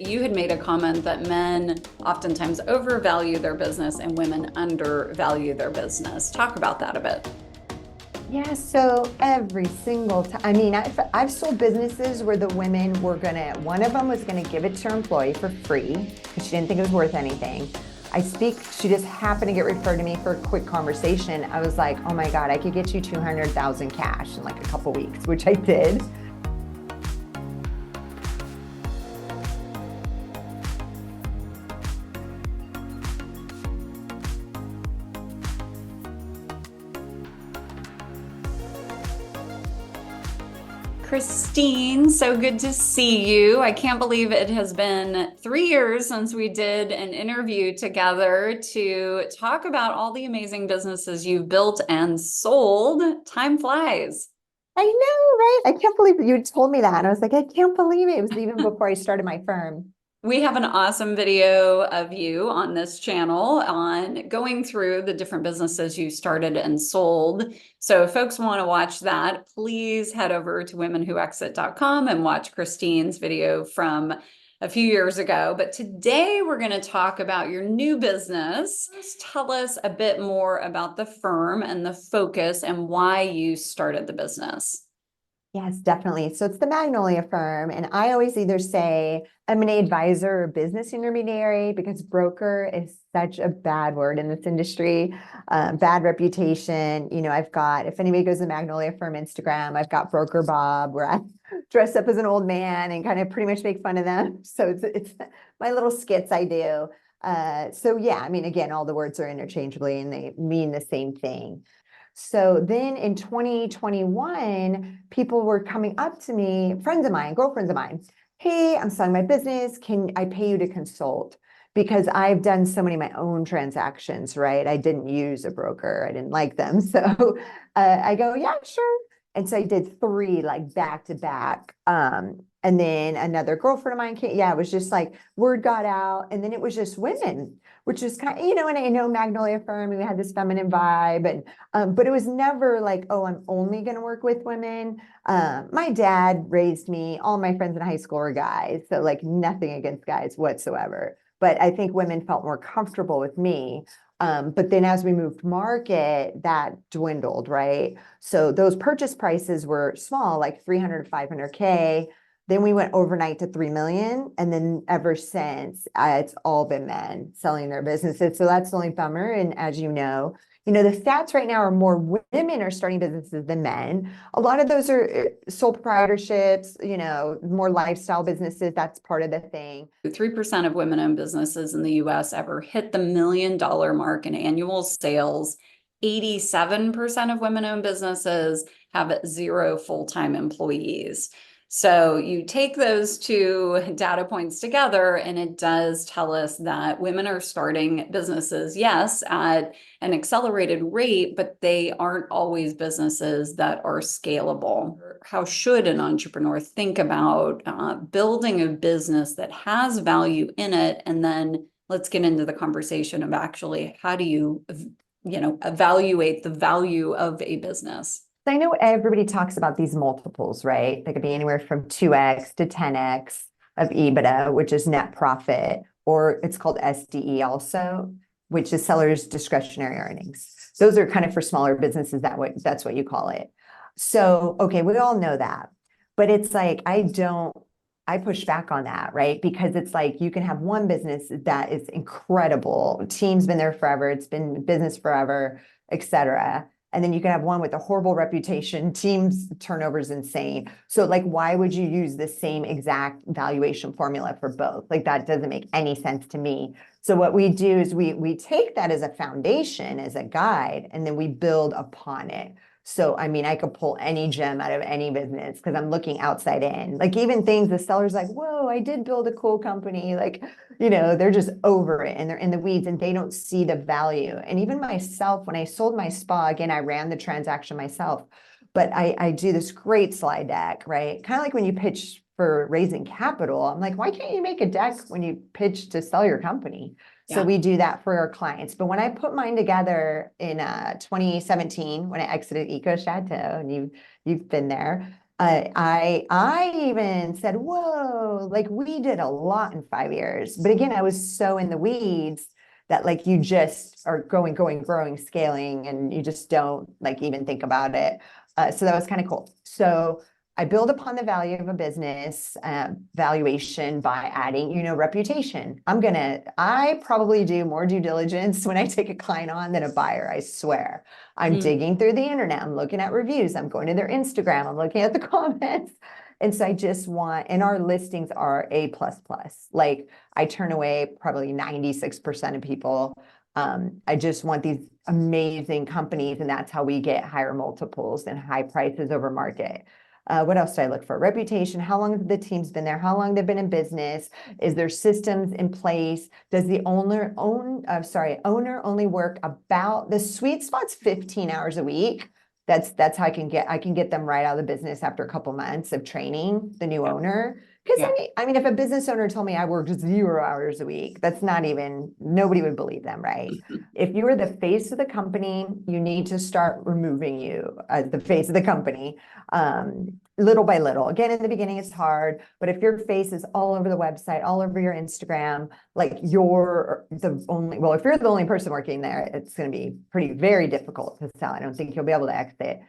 You had made a comment that men oftentimes overvalue their business and women undervalue their business. Talk about that a bit. Yeah, so every single time, I've sold businesses where the women were one of them was gonna give it to her employee for free because she didn't think it was worth anything. She just happened to get referred to me for a quick conversation. I was like, oh my God, I could get you 200,000 cash in like a couple weeks, which I did. Christine, so good to see you. I can't believe it has been 3 years since we did an interview together to talk about all the amazing businesses you've built and sold. Time flies. I know, right? I can't believe you told me that. And I was like, I can't believe it. It was even before I started my firm. We have an awesome video of you on this channel on going through the different businesses you started and sold. So if folks want to watch that, please head over to womenwhoexit.com and watch Christine's video from a few years ago. But today we're going to talk about your new business. Just tell us a bit more about the firm and the focus and why you started the business. Yes, definitely. So it's the Magnolia Firm. And I always either say M&A advisor or business intermediary because broker is such a bad word in this industry, bad reputation. If anybody goes to the Magnolia Firm Instagram, I've got Broker Bob where I dress up as an old man and kind of pretty much make fun of them. So it's my little skits I do. So yeah, again, all the words are interchangeably and they mean the same thing. So then in 2021, people were coming up to me, friends of mine, girlfriends of mine. Hey, I'm selling my business. Can I pay you to consult? Because I've done so many of my own transactions, right? I didn't use a broker. I didn't like them. So I go, yeah, sure. And so I did 3 like back to back. And then another girlfriend of mine came. Yeah, it was just like word got out. And then it was just women, which is kind of, and I know Magnolia Firm, and we had this feminine vibe. But it was never like, oh, I'm only going to work with women. My dad raised me. All my friends in high school were guys. So like nothing against guys whatsoever. But I think women felt more comfortable with me. But then as we moved market, that dwindled, right? So those purchase prices were small, like 300 to 500K. Then we went overnight to 3 million. And then ever since, it's all been men selling their businesses. So that's the only bummer. And as the stats right now are more women are starting businesses than men. A lot of those are sole proprietorships, more lifestyle businesses. That's part of the thing. 3% of women-owned businesses in the US ever hit the $1 million mark in annual sales. 87% of women-owned businesses have 0 full-time employees. So you take those 2 data points together, and it does tell us that women are starting businesses, yes, at an accelerated rate, but they aren't always businesses that are scalable. How should an entrepreneur think about building a business that has value in it? And then let's get into the conversation of actually how do you, evaluate the value of a business? I know everybody talks about these multiples, right? They could be anywhere from 2x to 10x of EBITDA, which is net profit, or it's called SDE also, which is seller's discretionary earnings. Those are kind of for smaller businesses, that's what you call it. So, okay, we all know that. But it's like, I push back on that, right? Because it's like you can have one business that is incredible. Team's been there forever, it's been business forever, et cetera. And then you can have one with a horrible reputation, team's turnover is insane. So like, why would you use the same exact valuation formula for both? Like that doesn't make any sense to me. So what we do is we take that as a foundation, as a guide, and then we build upon it. So, I could pull any gem out of any business because I'm looking outside in. Like even things the seller's like, whoa, I did build a cool company. Like, they're just over it and they're in the weeds and they don't see the value. And even myself, when I sold my spa, again, I ran the transaction myself, but I do this great slide deck, right? Kind of like when you pitch for raising capital. I'm like, why can't you make a deck when you pitch to sell your company? So we do that for our clients. But when I put mine together in 2017, when I exited Eco Chateau, and you've been there, I even said, whoa, like we did a lot in 5 years. But again, I was so in the weeds that like you just are growing, scaling, and you just don't like even think about it. So that was kind of cool. So I build upon the value of a business valuation by adding, reputation. I probably do more due diligence when I take a client on than a buyer, I swear. I'm digging through the internet. I'm looking at reviews. I'm going to their Instagram. I'm looking at the comments. And so I just want, and our listings are A++. Like I turn away probably 96% of people. I just want these amazing companies, and that's how we get higher multiples and high prices over market. What else do I look for? Reputation. How long have the team's been there? How long they've been in business? Is there systems in place? Does the owner only work about the sweet spot's 15 hours a week? That's how I can get them right out of the business after a couple months of training the new owner. Because I mean, if a business owner told me I worked 0 hours a week, nobody would believe them, right? If you are the face of the company, you need to start removing you as the face of the company, little by little. Again, in the beginning, it's hard, but if your face is all over the website, all over your Instagram, like if you're the only person working there, it's going to be very difficult to sell. I don't think you'll be able to exit.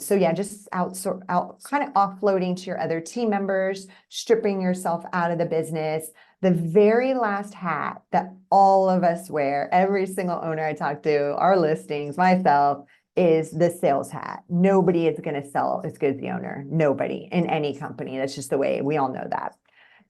So yeah, just kind of offloading to your other team members, stripping yourself out of the business. The very last hat that all of us wear, every single owner I talk to, our listings, myself, is the sales hat. Nobody is going to sell as good as the owner. Nobody in any company. That's just the way, we all know that.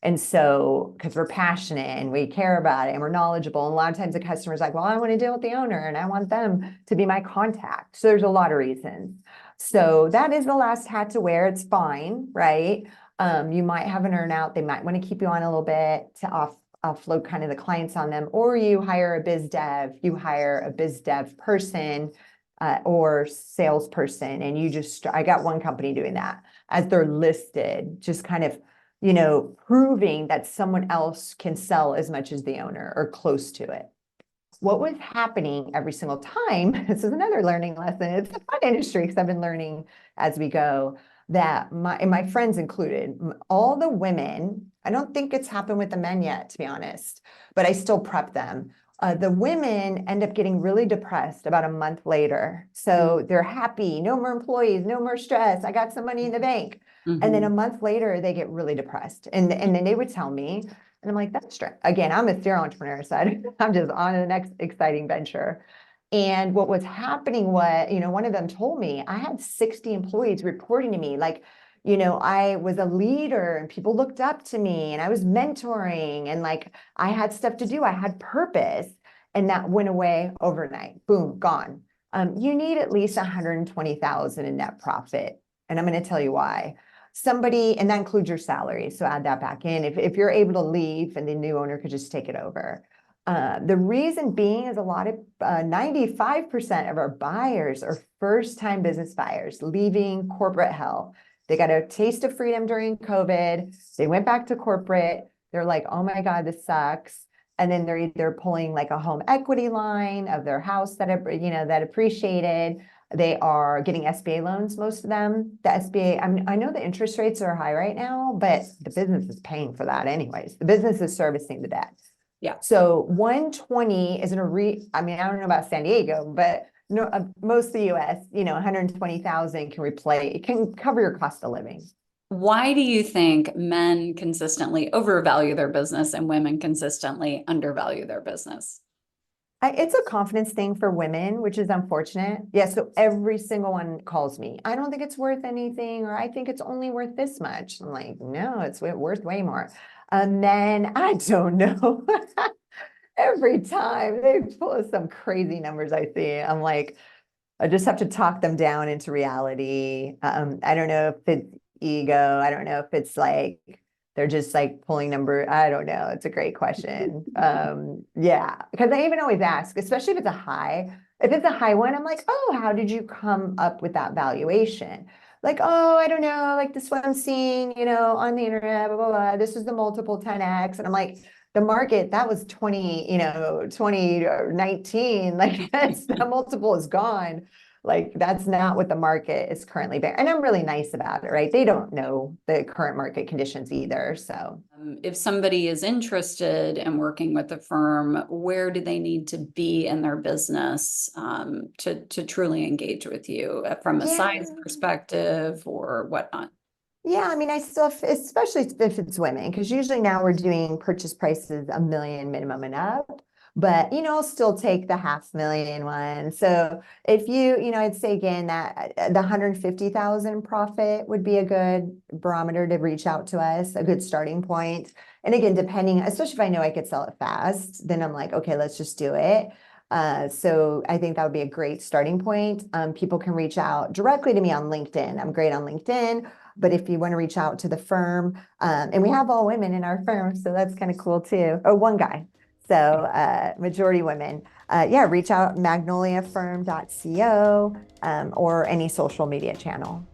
And so, because we're passionate and we care about it and we're knowledgeable, and a lot of times the customer's like, well, I want to deal with the owner and I want them to be my contact. So there's a lot of reasons. So that is the last hat to wear. It's fine, right? You might have an earnout. They might want to keep you on a little bit to offload kind of the clients on them, or you hire a biz dev person or salesperson, and I got one company doing that as they're listed, just kind of, proving that someone else can sell as much as the owner or close to it. What was happening every single time, this is another learning lesson, it's a fun industry because I've been learning as we go, that my friends included, all the women, I don't think it's happened with the men yet, to be honest, but I still prep them. The women end up getting really depressed about a month later. So they're happy, no more employees, no more stress, I got some money in the bank. And then a month later, they get really depressed. And then they would tell me, and I'm like, that's stress. Again, I'm a serial entrepreneur, so I'm just on to the next exciting venture. And what was happening was, one of them told me I had 60 employees reporting to me, like, I was a leader and people looked up to me and I was mentoring and like I had stuff to do. I had purpose, and that went away overnight. Boom, gone. You need at least 120,000 in net profit. And I'm going to tell you why. And that includes your salary. So add that back in. If you're able to leave and the new owner could just take it over. The reason being is 95% of our buyers are first-time business buyers leaving corporate hell. They got a taste of freedom during COVID. They went back to corporate. They're like, oh my God, this sucks. And then they're either pulling like a home equity line of their house that appreciated. They are getting SBA loans, most of them. The SBA, I know the interest rates are high right now, but the business is paying for that anyways. The business is servicing the debt. Yeah. So 120 isn't I don't know about San Diego, but no, most of the US, 120,000 can cover your cost of living. Why do you think men consistently overvalue their business and women consistently undervalue their business? It's a confidence thing for women, which is unfortunate. Yeah, so every single one calls me. I don't think it's worth anything, or I think it's only worth this much. I'm like, no, it's worth way more. Men, I don't know. Every time they pull some crazy numbers I see, I'm like, I just have to talk them down into reality. I don't know if it's ego. I don't know if it's like they're just like pulling number. I don't know. It's a great question. Yeah, because I even always ask, especially if it's a high. If it's a high one, I'm like, oh, how did you come up with that valuation? Like, oh, I don't know, like this one I'm seeing, on the internet, blah, blah, blah. This is the multiple 10x. And I'm like, the market, that was 20 or 19, like the multiple is gone. Like, that's not what the market is currently bearing. And I'm really nice about it, right? They don't know the current market conditions either. So If somebody is interested in working with the firm, where do they need to be in their business to truly engage with you from a yeah. size perspective or whatnot? Yeah, I mean, I still, especially if it's women, because usually now we're doing purchase prices $1 million minimum and up. But, I'll still take the $500,000 one. So if I'd say again that the 150,000 profit would be a good barometer to reach out to us, a good starting point. And again, depending, especially if I know I could sell it fast, then I'm like, okay, let's just do it. So I think that would be a great starting point. People can reach out directly to me on LinkedIn. I'm great on LinkedIn. But if you want to reach out to the firm, and we have all women in our firm, so that's kind of cool too. Oh, one guy. So majority women. Yeah, reach out magnoliafirm.co or any social media channel.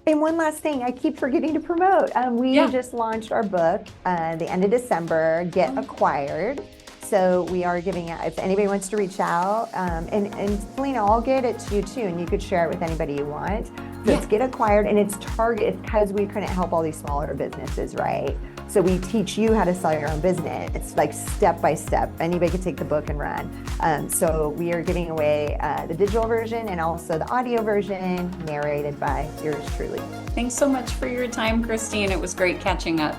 And one last thing, I keep forgetting to promote. We just launched our book the end of December, Get Acquired. So we are giving out, if anybody wants to reach out, and Selena, I'll get it to you too, and you could share it with anybody you want. So it's Get Acquired, and it's targeted because we couldn't help all these smaller businesses, right? So we teach you how to sell your own business. It's like step by step. Anybody could take the book and run. So we are giving away the digital version and also the audio version narrated by yours truly. Thanks so much for your time, Christine. It was great catching up.